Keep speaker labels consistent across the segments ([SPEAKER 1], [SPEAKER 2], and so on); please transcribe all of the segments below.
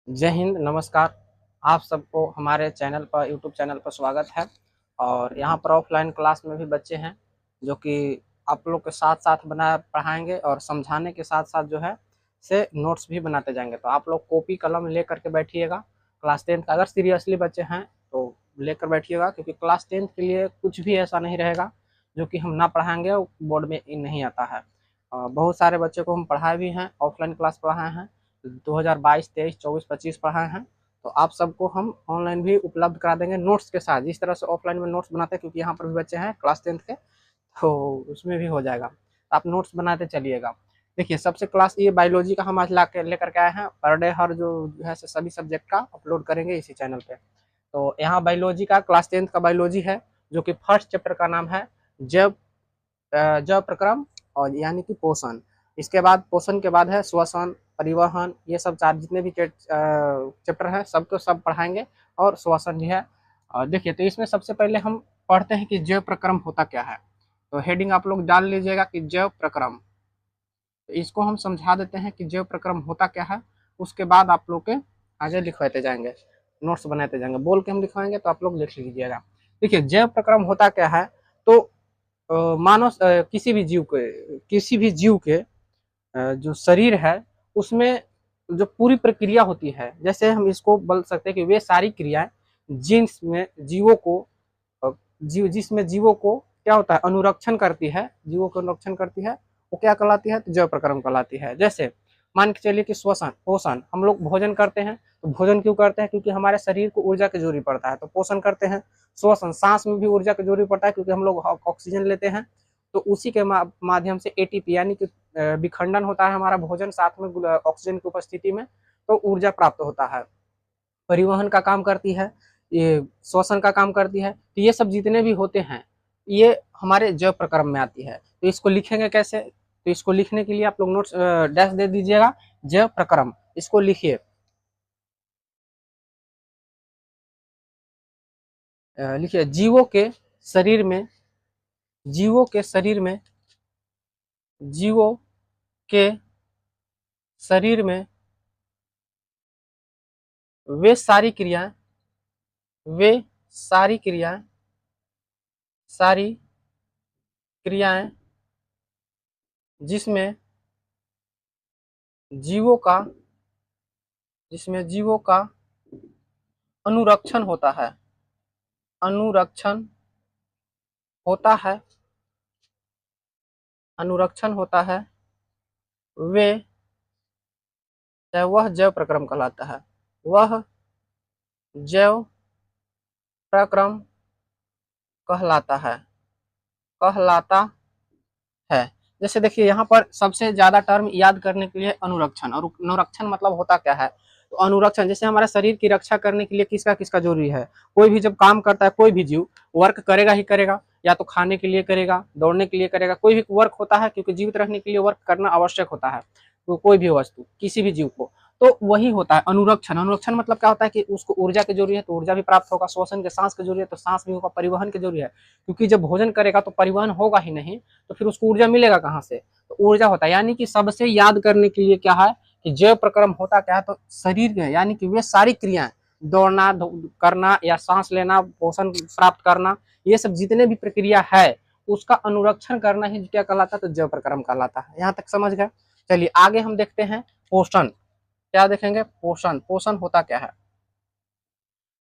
[SPEAKER 1] जय हिंद, नमस्कार। आप सबको हमारे चैनल पर यूट्यूब चैनल पर स्वागत है। और यहाँ पर ऑफलाइन क्लास में भी बच्चे हैं जो कि आप लोग के साथ साथ बना पढ़ाएंगे और समझाने के साथ साथ जो है से नोट्स भी बनाते जाएंगे। तो आप लोग कॉपी कलम ले करके बैठिएगा। क्लास 10 का अगर सीरियसली बच्चे हैं तो लेकर बैठिएगा, क्योंकि क्लास 10 के लिए कुछ भी ऐसा नहीं रहेगा जो कि हम ना पढ़ाएंगे बोर्ड में नहीं आता है। बहुत सारे बच्चे को हम पढ़ाए भी हैं, ऑफलाइन क्लास पढ़ाए हैं, 2022, 23, 24, 25 पढ़ाए हैं। तो आप सबको हम ऑनलाइन भी उपलब्ध करा देंगे नोट्स के साथ, जिस तरह से ऑफलाइन में नोट्स बनाते हैं, क्योंकि यहाँ पर भी बच्चे हैं क्लास 10 के, तो उसमें भी हो जाएगा। तो आप नोट्स बनाते चलिएगा। देखिए, सबसे क्लास ये बायोलॉजी का हम आज ला के लेकर के आए हैं। पर डे हर जो है सभी सब्जेक्ट का अपलोड करेंगे इसी चैनल पे। तो यहाँ बायोलॉजी का क्लास 10 का बायोलॉजी है, जो कि फर्स्ट चैप्टर का नाम है जैव जैव प्रक्रम और यानी कि पोषण। इसके बाद पोषण के बाद है श्वसन, परिवहन, ये सब चार जितने भी चैप्टर है सबको सब पढ़ाएंगे, और श्वसन भी है। और देखिए, तो इसमें सबसे पहले हम पढ़ते हैं कि जैव प्रक्रम होता क्या है। तो हेडिंग आप लोग डाल लीजिएगा कि जैव प्रक्रम। तो इसको हम समझा देते हैं कि जैव प्रक्रम होता क्या है। उसके बाद आप लोग के आगे लिखवाते जाएंगे, नोट्स बनाते जाएंगे, बोल के हम लिखवाएंगे तो आप लोग लिख लीजिएगा। देखिए, जैव प्रक्रम होता क्या है। तो मानव किसी भी जीव के जो शरीर है उसमें जो पूरी प्रक्रिया होती है, जैसे हम इसको बोल सकते हैं कि वे सारी क्रियाएं जिसमें जीवों को जिसमें जीवों को क्या होता है, अनुरक्षण करती है, जीवों को अनुरक्षण करती है, वो क्या कहलाती है, तो जैव प्रक्रम कहलाती है। जैसे मान के चलिए कि श्वसन, पोषण, हम लोग भोजन करते हैं, तो भोजन क्यों करते हैं, क्योंकि हमारे शरीर को ऊर्जा की जरूरत पड़ता है, तो पोषण करते हैं। श्वसन, सांस में भी ऊर्जा की जरूरत पड़ता है, क्योंकि हम लोग ऑक्सीजन लेते हैं, तो उसी के माध्यम से एटीपी यानी कि विखंडन होता है हमारा भोजन साथ में ऑक्सीजन की उपस्थिति में, तो ऊर्जा प्राप्त होता है। परिवहन का काम करती है, ये श्वसन का काम करती है। तो ये सब जितने भी होते हैं ये हमारे जैव प्रक्रम में आती है। तो इसको लिखेंगे कैसे, तो इसको लिखने के लिए आप लोग नोट्स डैश दे दीजिएगा, जैव प्रक्रम, इसको लिखिए। लिखिए, शरीर में जीवों के शरीर में जीवों के शरीर में वे सारी क्रियाएं वे सारी क्रियाएं सारी क्रियाएं जिसमें जीवों का जिसमें जीवों का अनुरक्षण होता है अनुरक्षण होता है अनुरक्षण होता है, वे वह जैव प्रक्रम कहलाता है। वह जैव प्रक्रम कहलाता है कहलाता है। जैसे देखिए, यहाँ पर सबसे ज्यादा टर्म याद करने के लिए अनुरक्षण, और अनुरक्षण मतलब होता क्या है। तो अनुरक्षण, जैसे हमारे शरीर की रक्षा करने के लिए किसका किसका जरूरी है। कोई भी जब काम करता है, कोई भी जीव वर्क करेगा ही करेगा, या तो खाने के लिए करेगा, दौड़ने के लिए करेगा, कोई भी वर्क होता है, क्योंकि जीवित रहने के लिए वर्क करना आवश्यक होता है। तो कोई भी वस्तु, किसी भी जीव को, तो वही होता है अनुरक्षण। अनुरक्षण मतलब क्या होता है कि उसको ऊर्जा की जरूरी है, तो ऊर्जा भी प्राप्त होगा। श्वसन के सांस की जरूरी है, तो सांस भी होगा। परिवहन की जरूरी है, क्योंकि जब भोजन करेगा तो परिवहन होगा ही नहीं, तो फिर उसको ऊर्जा मिलेगा कहाँ से, तो ऊर्जा होता है। यानी कि सबसे याद करने के लिए क्या है कि जैव प्रक्रम होता क्या है, तो शरीर में यानी कि वे सारी क्रियाएं, दौड़ना करना या सांस लेना, पोषण प्राप्त करना, ये सब जितने भी प्रक्रिया है उसका अनुरक्षण करना ही क्या कहलाता है, तो जैव प्रक्रम कहलाता है। यहाँ तक समझ गए। चलिए आगे हम देखते हैं पोषण। क्या देखेंगे, पोषण। पोषण होता क्या है,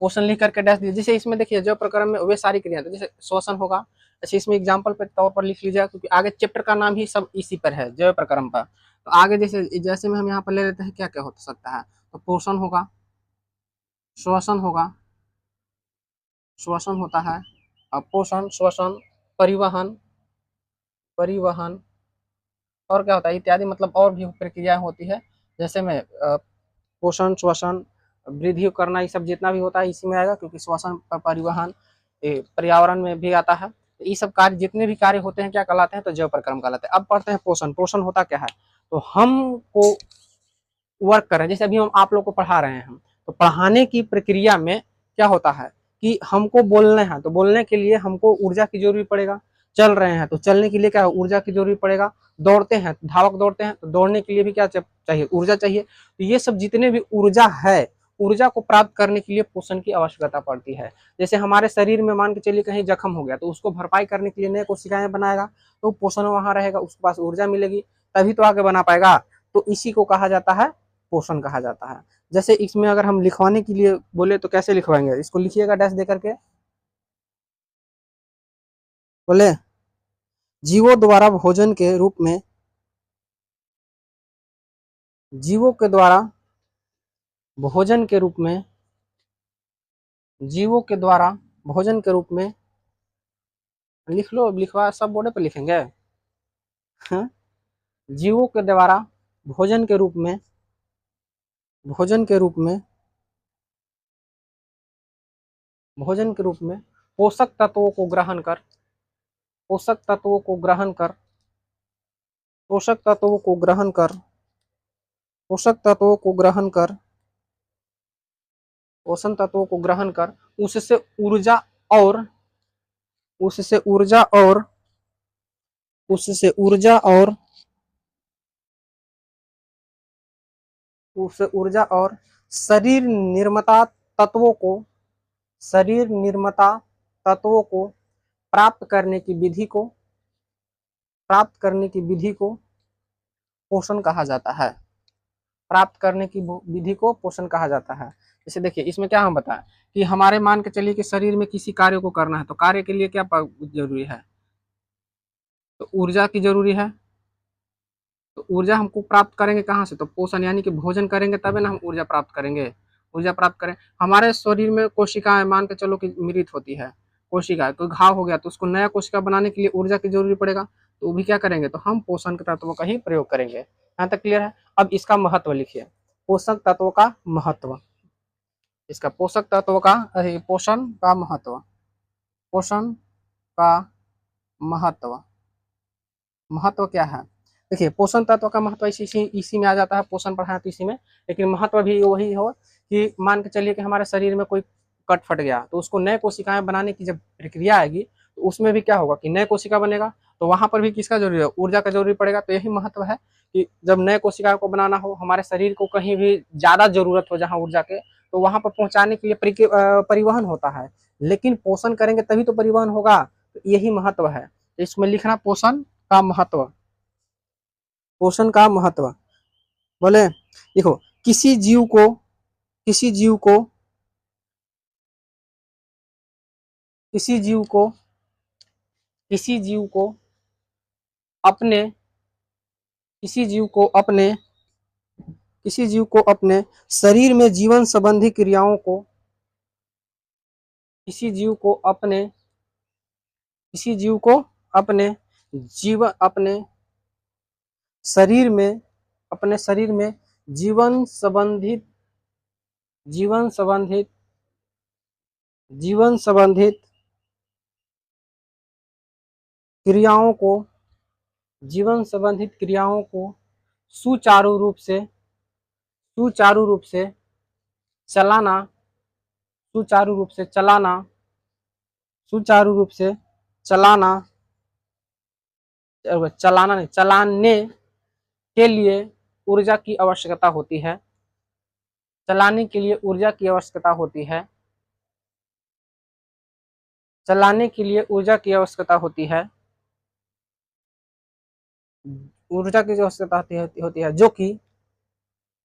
[SPEAKER 1] पोषण लिख करके डैश दीजिए। जैसे इसमें देखिए, जैव प्रक्रम में वे सारी क्रियाएं, जैसे श्वसन होगा, ऐसे इसमें एग्जाम्पल के तौर पर लिख लीजिएगा, क्योंकि आगे चैप्टर का नाम ही सब इसी पर है, जैव प्रक्रम पर। तो आगे जैसे जैसे में हम यहाँ पर ले लेते हैं, क्या क्या हो सकता है, तो पोषण होगा, श्वसन होगा, श्वसन होता है, अब पोषण, श्वसन, परिवहन, परिवहन, और क्या होता है इत्यादि, मतलब और भी प्रक्रियाएं होती है। जैसे में पोषण, श्वसन, वृद्धि करना, ये सब जितना भी होता है इसी में आएगा, क्योंकि श्वसन, परिवहन, पर्यावरण में भी आता है। तो ये सब कार्य, जितने भी कार्य होते हैं क्या कहलाते हैं, तो जैव प्रक्रम कहलाते हैं। अब पढ़ते हैं पोषण। पोषण होता क्या है, तो हमको वर्क कर रहे हैं, जैसे अभी हम आप लोग को पढ़ा रहे हैं हम, तो पढ़ाने की प्रक्रिया में क्या होता है कि हमको बोलना है, तो बोलने के लिए हमको ऊर्जा की जरूरत पड़ेगा। चल रहे हैं तो चलने के लिए क्या ऊर्जा की जरूरत पड़ेगा, दौड़ते हैं धावक दौड़ते हैं तो दौड़ने के लिए भी क्या चाहिए, ऊर्जा चाहिए। तो ये सब जितने भी ऊर्जा है, ऊर्जा को प्राप्त करने के लिए पोषण की आवश्यकता पड़ती है। जैसे हमारे शरीर में मान के चलिए कहीं जख्म हो गया तो उसको भरपाई करने के लिए नए कोशिकाएं बनाएगा, तो पोषण वहां रहेगा, उसके पास ऊर्जा मिलेगी, तभी तो आगे बना पाएगा। तो इसी को कहा जाता है पोषण कहा जाता है। जैसे इसमें अगर हम लिखवाने के लिए बोले तो कैसे लिखवाएंगे, इसको लिखिएगा डैश दे करके, बोले जीवों द्वारा भोजन के रूप में, जीवों के द्वारा भोजन के रूप में, जीवों के द्वारा भोजन के रूप में, लिख लो, लिखवा सब बोर्ड पे लिखेंगे। हाँ? जीवों के द्वारा भोजन के रूप में, भोजन के रूप में, भोजन के रूप में पोषक तत्वों को ग्रहण कर, पोषक तत्वों को ग्रहण कर, पोषक तत्वों को ग्रहण कर, पोषक तत्वों को ग्रहण कर, पोषण तत्वों को ग्रहण कर, उससे ऊर्जा और, उससे ऊर्जा और, उससे ऊर्जा और, उससे ऊर्जा और शरीर निर्माता तत्वों को, शरीर निर्माता तत्वों को प्राप्त करने की विधि को, प्राप्त करने की विधि को पोषण कहा जाता है। प्राप्त करने की विधि को पोषण कहा जाता है। जैसे देखिए इसमें क्या हम बताएं कि हमारे मान के चलिए कि शरीर में किसी कार्य को करना है, तो कार्य के लिए क्या जरूरी है, तो ऊर्जा की जरूरी है। तो ऊर्जा हमको प्राप्त करेंगे कहाँ से, तो पोषण यानी कि भोजन करेंगे तभी ना हम ऊर्जा प्राप्त करेंगे, ऊर्जा प्राप्त करें। हमारे शरीर में कोशिकाएं मान के चलो कि मृत होती है, कोशिका कोई घाव हो गया तो उसको नया कोशिका बनाने के लिए ऊर्जा की जरूरी पड़ेगा, तो वो भी क्या करेंगे, तो हम पोषण के तत्वों का ही प्रयोग करेंगे। यहाँ तक क्लियर है। अब इसका महत्व लिखिए, पोषक तत्वों का महत्व, इसका पोषक तत्वों का, पोषण का महत्व, पोषण का महत्व, महत्व क्या है। देखिए पोषण तत्व का महत्व इसी में आ जाता है, पोषण पढ़ाया तो इसी में, लेकिन महत्व भी वही हो कि मान के चलिए कि हमारे शरीर में कोई कट फट गया तो उसको नए कोशिकाएं बनाने की जब प्रक्रिया आएगी तो उसमें भी क्या होगा कि नए कोशिका बनेगा, तो वहां पर भी किसका जरूरी है, ऊर्जा का जरूरी पड़ेगा। तो यही महत्व है कि जब नए कोशिका को बनाना हो, हमारे शरीर को कहीं भी ज्यादा जरूरत हो जहाँ ऊर्जा के, तो वहां पर पहुंचाने के लिए परिवहन होता है, लेकिन पोषण करेंगे तभी तो परिवहन होगा। तो यही महत्व है, तो इसमें लिखना पोषण का महत्व, पोषण का महत्व। बोले देखो किसी जीव को, किसी जीव को, किसी जीव को, किसी जीव को अपने, किसी जीव को अपने, किसी जीव को अपने शरीर में जीवन संबंधी क्रियाओं को, किसी जीव को अपने, किसी जीव को अपने जीवन, अपने शरीर में, अपने शरीर में जीवन संबंधित, जीवन संबंधित, जीवन संबंधित क्रियाओं को, जीवन संबंधित क्रियाओं को सुचारू रूप से, सुचारू रूप से चलाना, सुचारू रूप से चलाना, सुचारू रूप से चलाना, चलाना नहीं, चलाने के लिए ऊर्जा की आवश्यकता होती है, चलाने के लिए ऊर्जा की आवश्यकता होती है, चलाने के लिए ऊर्जा की आवश्यकता होती है, ऊर्जा की आवश्यकता होती है जो कि,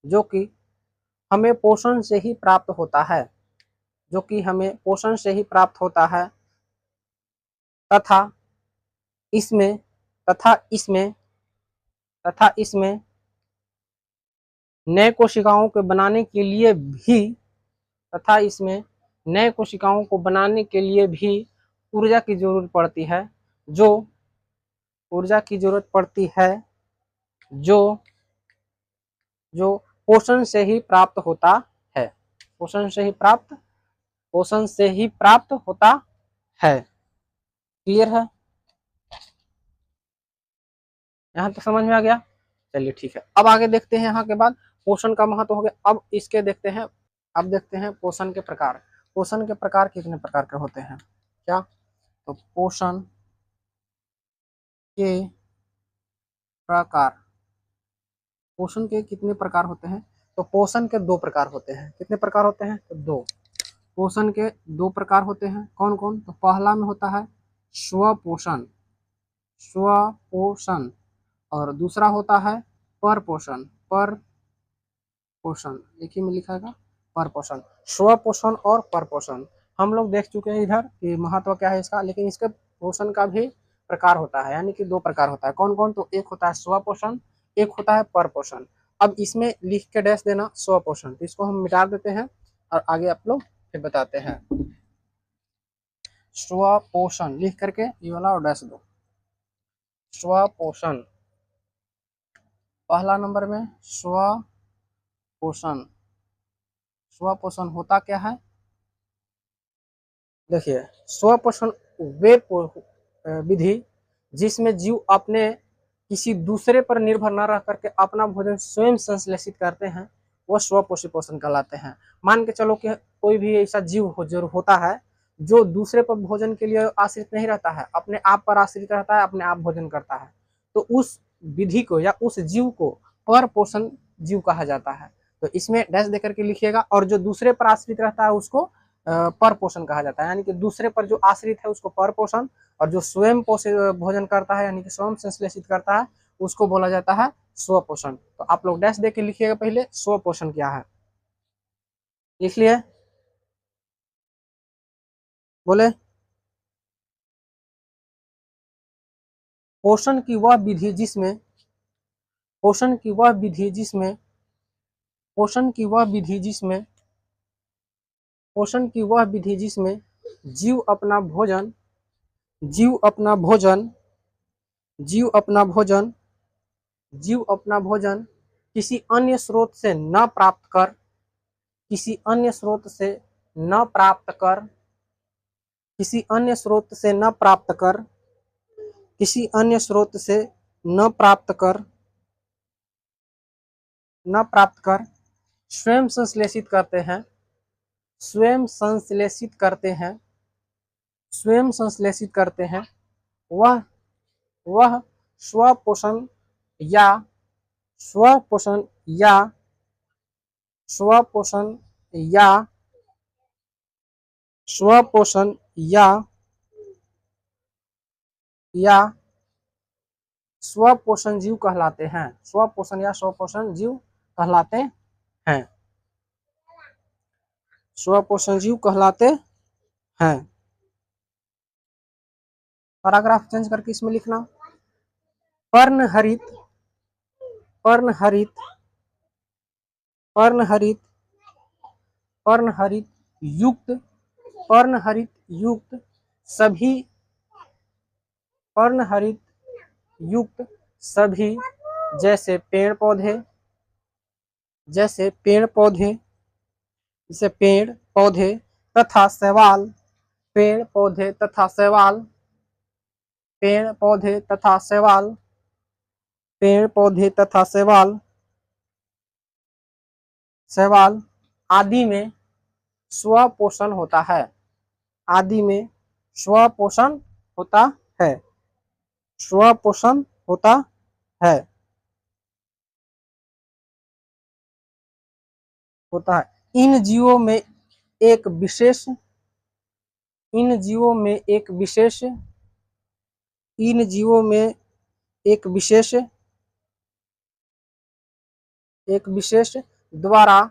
[SPEAKER 1] जो कि हमें पोषण से ही प्राप्त होता है, जो कि हमें पोषण से ही प्राप्त होता है, तथा इसमें, तथा इसमें, तथा इसमें नए कोशिकाओं के बनाने के लिए भी, तथा इसमें नए कोशिकाओं को बनाने के लिए भी ऊर्जा की जरूरत पड़ती है, जो ऊर्जा की जरूरत पड़ती है, जो, जो पोषण से ही प्राप्त होता है, पोषण से ही प्राप्त, पोषण से ही प्राप्त होता है। क्लियर है, यहाँ तक समझ में आ गया। चलिए ठीक है, अब आगे देखते हैं। यहाँ के बाद पोषण का महत्व हो गया, अब इसके देखते हैं, अब देखते हैं पोषण के प्रकार। पोषण के प्रकार कितने प्रकार के होते हैं क्या, तो पोषण के प्रकार, पोषण के कितने प्रकार होते हैं? तो पोषण के 2 प्रकार होते हैं। कितने प्रकार होते हैं? तो 2। पोषण के 2 प्रकार होते हैं। कौन कौन? तो पहला में होता है स्वपोषण, स्वपोषण, और दूसरा होता है परपोषण, परपोषण। एक ही में लिखा है परपोषण। स्वपोषण और परपोषण हम लोग देख चुके हैं इधर कि महत्व क्या है इसका, लेकिन इसके पोषण का भी प्रकार होता है, यानी कि 2 प्रकार होता है। कौन कौन? तो एक होता है स्वपोषण, एक होता है परपोषण। अब इसमें लिख के डैश देना स्वपोषण, तो इसको हम मिटा देते हैं और आगे आप लोग फिर बताते हैं। स्वपोषण लिख करके ये वाला और डैश दो। स्वपोषण पहला नंबर में स्वपोषण। स्वपोषण होता क्या है? देखिए, स्वपोषण वे विधि जिसमें जीव अपने किसी दूसरे पर निर्भर न रह करके अपना भोजन स्वयं संश्लेषित करते हैं, वह स्वपोषी पोषण कहलाते हैं। मान के चलो कि कोई भी ऐसा जीव जरूर होता है जो दूसरे पर भोजन के लिए आश्रित नहीं रहता है, अपने आप पर आश्रित रहता है, अपने आप भोजन करता है, तो उस विधि को या उस जीव को पर पोषण जीव कहा जाता है। तो इसमें डैश देकर के लिखिएगा। और जो दूसरे पर आश्रित रहता है उसको पर पोषण कहा जाता है, यानी कि दूसरे पर जो आश्रित है उसको पर पोषण, और जो स्वयं भोजन करता है यानी कि स्वयं संश्लेषित करता है उसको बोला जाता है स्वपोषण। तो आप लोग डैश दे के लिखिएगा पहले स्वपोषण क्या है। लिख लिए? बोले पोषण की वह विधि जिसमें पोषण की वह विधि जिसमें पोषण की वह विधि जिसमें पोषण की वह विधि जिसमें जीव अपना भोजन जीव अपना भोजन जीव अपना भोजन जीव अपना भोजन किसी अन्य स्रोत से न प्राप्त कर किसी अन्य स्रोत से न प्राप्त कर किसी अन्य स्रोत से न प्राप्त कर किसी अन्य स्रोत से न प्राप्त कर न प्राप्त कर स्वयं संश्लेषित करते हैं स्वयं संश्लेषित करते हैं स्वयं संश्लेषित करते हैं वह स्वपोषण या स्वपोषण या स्वपोषण या स्वपोषण या स्वपोषण जीव कहलाते हैं। स्वपोषण या स्वपोषण जीव कहलाते हैं। स्वपोषण जीव कहलाते हैं। पैराग्राफ चेंज करके इसमें लिखना पर्णहरित पर्णहरित पर्णहरित पर्णहरित युक्त पर्णहरित युक्त सभी पर्णहरित युक्त सभी जैसे पेड़ पौधे जैसे पेड़ पौधे जैसे पेड़ पौधे तथा शैवाल पेड़ पौधे तथा शैवाल पेड़ पौधे तथा शैवाल पेड़ पौधे तथा शैवाल शैवाल आदि में स्वपोषण होता है आदि में स्वपोषण होता है स्वपोषण होता है होता है इन जीवों में एक विशेष इन जीवों में एक विशेष इन जीवों में एक विशेष द्वारा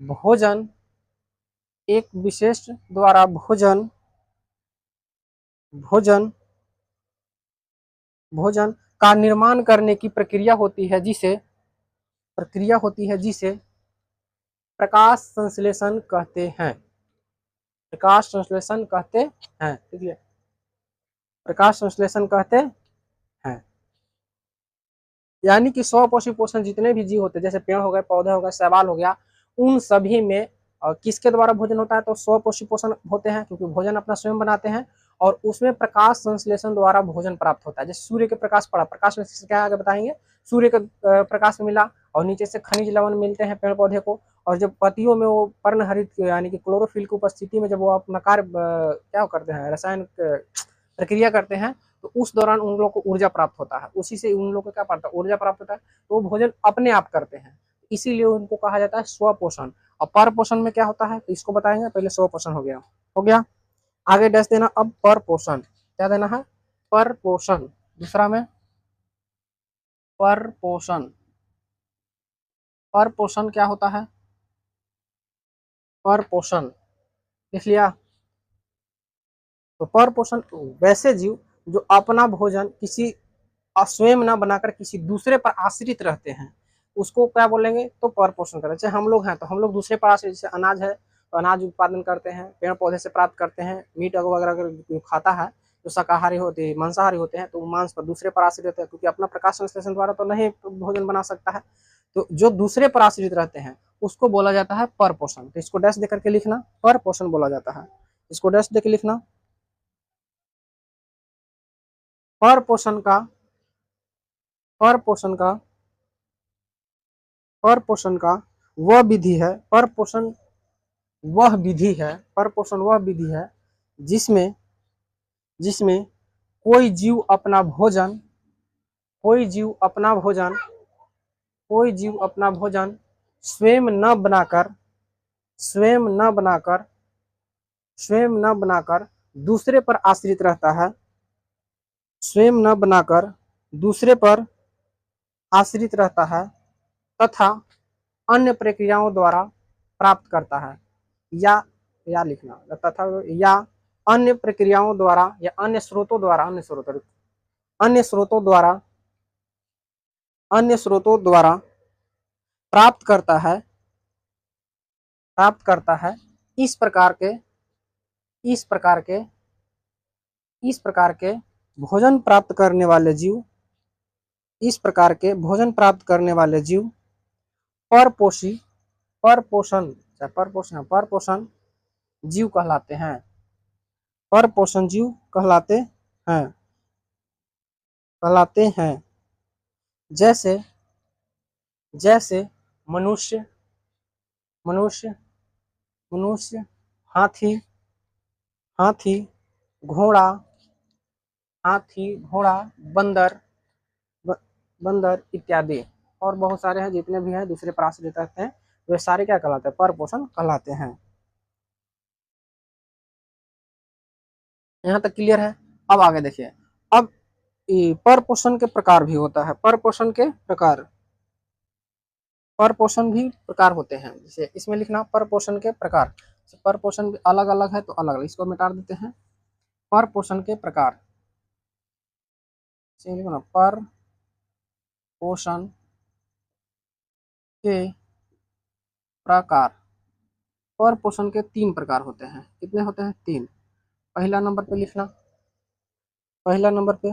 [SPEAKER 1] भोजन एक विशेष द्वारा भोजन भोजन भोजन का निर्माण करने की प्रक्रिया होती है जिसे प्रकाश संश्लेषण कहते हैं प्रकाश संश्लेषण कहते हैं ठीक है प्रकाश संश्लेषण कहते हैं यानी कि स्वपोषी पोषण जितने भी जीव होते हैं जैसे पेड़ हो गए पौधे हो गए शैवाल हो गया उन सभी में किसके द्वारा भोजन होता है तो स्वपोषी पोषण होते हैं क्योंकि भोजन अपना स्वयं बनाते हैं और उसमें प्रकाश संश्लेषण द्वारा भोजन प्राप्त होता है। जैसे सूर्य के प्रकाश पड़ा प्रकाश संश्लेषण क्या आगे बताएंगे सूर्य का प्रकाश मिला और नीचे से खनिज लवण मिलते हैं पेड़ पौधे को और जब पत्तियों में वो पर्णहरित यानी कि क्लोरोफिल की उपस्थिति में जब वो अपना कार्य क्या करते हैं रसायन प्रक्रिया करते हैं तो उस दौरान उन लोगों को ऊर्जा प्राप्त होता है, उसी से उन लोगों को क्या पड़ता है, ऊर्जा प्राप्त होता है, तो वो भोजन अपने आप करते हैं, इसीलिए उनको कहा जाता है स्वपोषण। और पर पोषण में क्या होता है, तो इसको बताएंगे, पहले स्वपोषण हो गया, आगे डैश देना, अब पर पोषण, क्या देना है, पर पोषण, दूसरा में पर पोषण, पर पोषण क्या होता है, पर पोषण लिख लिया। तो पर पोषण वैसे जीव जो अपना भोजन किसी स्वयं न बनाकर किसी दूसरे पर आश्रित रहते हैं, उसको क्या बोलेंगे, तो पर पोषण करें। जैसे हम लोग हैं तो हम लोग दूसरे पर आश्रित, जैसे अनाज है तो अनाज उत्पादन करते हैं, पेड़ पौधे से प्राप्त करते हैं, मीट वगैरह अगर खाता है जो शाकाहारी होते हैं, मांसाहारी होते हैं, तो वो मांस पर दूसरे पर आश्रित रहते हैं, क्योंकि अपना प्रकाश संश्लेषण द्वारा तो नहीं भोजन बना सकता है, तो जो दूसरे पर आश्रित रहते हैं उसको बोला जाता है पर पोषण। तो इसको डैश देकर के लिखना, पर पोषण बोला जाता है, इसको डैश देकर लिखना। पर पोषण का, पर पोषण का, पर पोषण का वह विधि है, पर पोषण वह विधि है, पर पोषण वह विधि है जिसमें जिसमें कोई जीव अपना भोजन, कोई जीव अपना भोजन, कोई जीव अपना भोजन स्वयं न बनाकर, स्वयं न बनाकर, स्वयं न बनाकर दूसरे पर आश्रित रहता है, स्वयं न बनाकर दूसरे पर आश्रित रहता है तथा अन्य प्रक्रियाओं द्वारा प्राप्त करता है, या लिखना तथा, या अन्य प्रक्रियाओं द्वारा या अन्य स्रोतों द्वारा, अन्य स्रोतों द्वारा, अन्य स्रोतों द्वारा प्राप्त करता है, प्राप्त करता है। इस प्रकार के, इस प्रकार के, इस प्रकार के भोजन प्राप्त करने वाले जीव, इस प्रकार के भोजन प्राप्त करने वाले जीव परपोषी, परपोषण, परपोषण, परपोषण जीव कहलाते हैं, परपोषण जीव कहलाते हैं, कहलाते हैं। जैसे, जैसे मनुष्य, मनुष्य, मनुष्य, हाथी, हाथी, घोड़ा, हाथी, घोड़ा, बंदर, बंदर इत्यादि, और बहुत सारे हैं, जितने भी हैं दूसरे पर आश्रित रहते हैं, वे सारे क्या कहलाते हैं, परपोषण कहलाते हैं। यहाँ तक क्लियर है। अब आगे देखिए, अब परपोषण के प्रकार भी होता है, परपोषण के प्रकार, परपोषण भी प्रकार होते हैं, जैसे इसमें लिखना परपोषण के प्रकार, परपोषण अलग अलग है तो अलग अलग, इसको मिटा देते हैं, परपोषण के प्रकार, लिखना पर पोषण के प्रकार। पर पोषण के 3 प्रकार होते हैं, कितने होते हैं, 3। पहला नंबर पे लिखना, पहला नंबर पे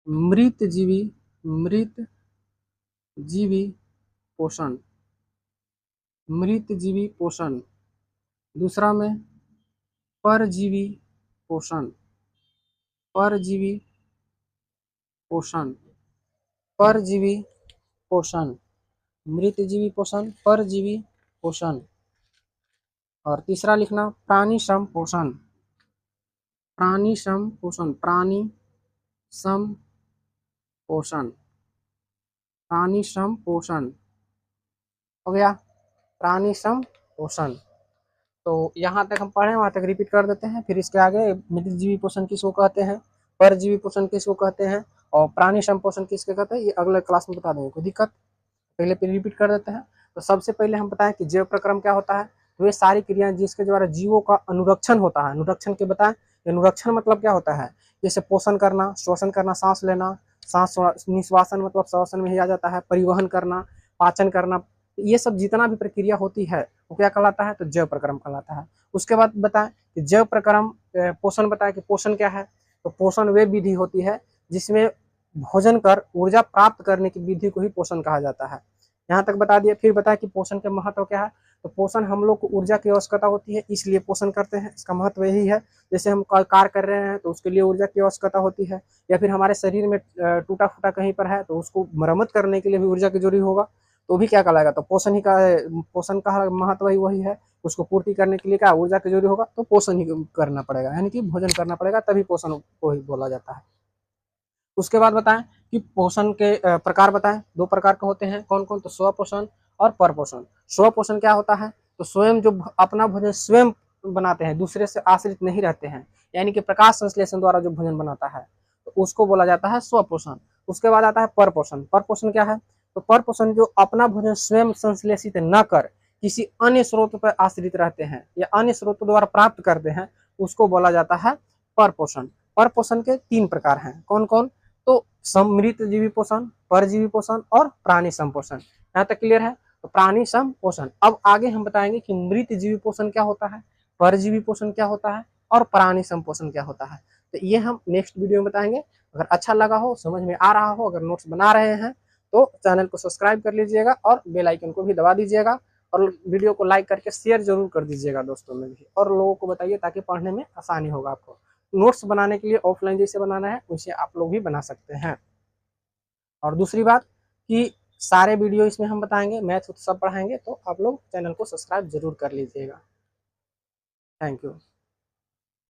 [SPEAKER 1] मृत जीवी, मृत जीवी पोषण, मृत जीवी पोषण। दूसरा में परजीवी पोषण, परजीवी पोषण, परजीवी पोषण, मृत जीवी पोषण, परजीवी पोषण। और तीसरा लिखना प्राणी श्रम पोषण, प्राणी श्रम पोषण, प्राणी श्रम पोषण, प्राणी श्रम पोषण हो गया, प्राणी श्रम पोषण। तो यहाँ तक हम पढ़े, वहाँ तक रिपीट कर देते हैं, फिर इसके आगे मृत जीवी पोषण किसको कहते हैं, परजीवी पोषण किसको कहते हैं, और प्राणी श्रम पोषण किसके कहते हैं, ये अगले क्लास में बता देंगे, कोई दिक्कत। पहले पे रिपीट कर देते हैं। तो सबसे पहले हम बताएं कि जैव प्रक्रम क्या होता है, तो ये सारी क्रियाएं जिसके द्वारा जीवों का अनुरक्षण होता है, अनुरक्षण के बताएं, अनुरक्षण मतलब क्या होता है, जैसे पोषण करना, श्वसन करना, सांस लेना, सांस निश्वासन मतलब श्वसन में ही आ जाता है, परिवहन करना, पाचन करना, ये सब जितना भी प्रक्रिया होती है वो क्या कहलाता है, तो जैव प्रक्रम कहलाता है। उसके बाद बताएं कि जैव प्रक्रम, पोषण बताएं कि पोषण क्या है, तो पोषण वे विधि होती है जिसमें भोजन कर ऊर्जा प्राप्त करने की विधि को ही पोषण कहा जाता है। यहाँ तक बता दिया। फिर बताया कि पोषण के महत्व क्या है, तो पोषण हम लोग को ऊर्जा की आवश्यकता होती है, इसलिए पोषण करते हैं, इसका महत्व यही है। जैसे हम कार्य कर रहे हैं तो उसके लिए ऊर्जा की आवश्यकता होती है, या फिर हमारे शरीर में टूटा फूटा कहीं पर है तो उसको मरम्मत करने के लिए भी ऊर्जा की जरूरी होगा, तो भी क्या कहलाएगा, तो पोषण ही का, पोषण का महत्व ही वही है, उसको पूर्ति करने के लिए क्या ऊर्जा की जरूरी होगा, तो पोषण ही करना पड़ेगा, यानी कि भोजन करना पड़ेगा, तभी पोषण को ही बोला जाता है। उसके बाद बताएं कि पोषण के प्रकार बताएं। 2 प्रकार के होते हैं, कौन कौन, तो स्व पोषण और पर पोषण। स्व पोषण क्या होता है, तो स्वयं जो अपना भोजन स्वयं बनाते हैं, दूसरे से आश्रित नहीं रहते हैं, यानी कि प्रकाश संश्लेषण द्वारा जो भोजन बनाता है, तो उसको बोला जाता है स्व पोषण। उसके बाद आता है पर पोषण। पर पोषण क्या है, तो पर पोषण जो अपना भोजन स्वयं संश्लेषित न कर किसी अन्य स्रोत पर आश्रित रहते हैं या अन्य स्रोतों द्वारा प्राप्त करते हैं, उसको बोला जाता है पर पोषण। पर पोषण के 3 प्रकार हैं, कौन कौन, तो समृत जीवी पोषण, परजीवी पोषण और प्राणी संपोषण। यहाँ तक क्लियर है। तो प्राणी संपोषण। अब आगे हम बताएंगे कि मृत जीवी पोषण क्या होता है, परजीवी पोषण क्या होता है और प्राणी संपोषण क्या होता है। तो ये हम नेक्स्ट वीडियो में बताएंगे। अगर अच्छा लगा हो, समझ में आ रहा हो, अगर नोट्स बना रहे हैं तो चैनल को सब्सक्राइब कर लीजिएगा और बेल आइकन को भी दबा दीजिएगा और वीडियो को लाइक करके शेयर जरूर कर दीजिएगा दोस्तों में भी, और लोगों को बताइए ताकि पढ़ने में आसानी होगा आपको। नोट्स बनाने के लिए ऑफलाइन जैसे बनाना है वैसे आप लोग भी बना सकते हैं। और दूसरी बात कि सारे वीडियो इसमें हम बताएंगे, मैथ सब पढ़ाएंगे, तो आप लोग चैनल को सब्सक्राइब जरूर कर लीजिएगा। Thank you.